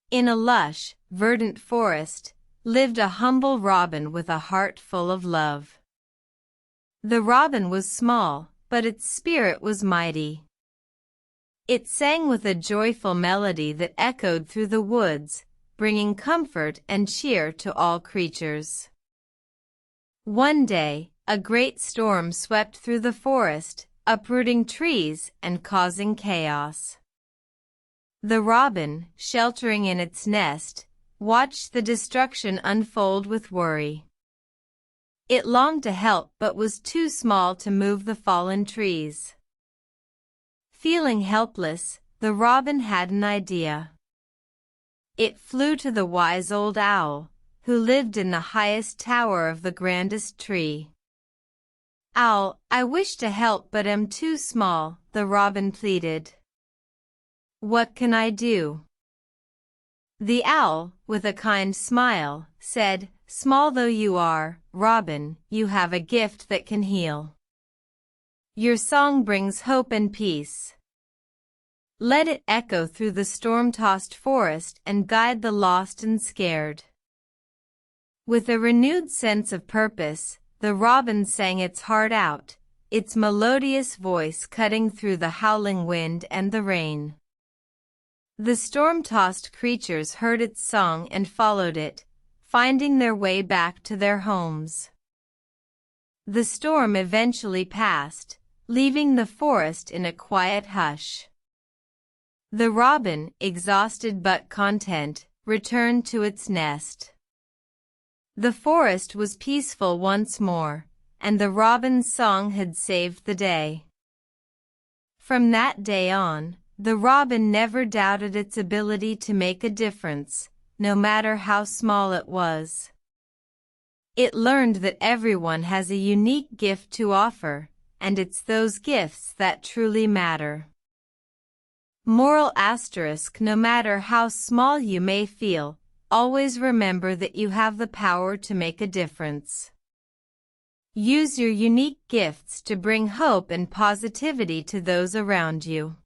In a lush, verdant forest, lived a humble robin with a heart full of love. The robin was small, but its spirit was mighty. It sang with a joyful melody that echoed through the woods, bringing comfort and cheer to all creatures. One day, a great storm swept through the forest, uprooting trees and causing chaos. The robin, sheltering in its nest, watched the destruction unfold with worry. It longed to help but was too small to move the fallen trees. Feeling helpless, the robin had an idea. It flew to the wise old owl, who lived in the highest tower of the grandest tree. "Owl, I wish to help but am too small," the robin pleaded. "What can I do?" The owl, with a kind smile, said, "Small though you are, robin, you have a gift that can heal. Your song brings hope and peace. Let it echo through the storm-tossed forest and guide the lost and scared." With a renewed sense of purpose, the robin sang its heart out, its melodious voice cutting through the howling wind and the rain. The storm-tossed creatures heard its song and followed it, finding their way back to their homes. The storm eventually passed, leaving the forest in a quiet hush. The robin, exhausted but content, returned to its nest. The forest was peaceful once more, and the robin's song had saved the day. From that day on, the robin never doubted its ability to make a difference, no matter how small it was. It learned that everyone has a unique gift to offer, and it's those gifts that truly matter. Moral asterisk: no matter how small you may feel, always remember that you have the power to make a difference. Use your unique gifts to bring hope and positivity to those around you.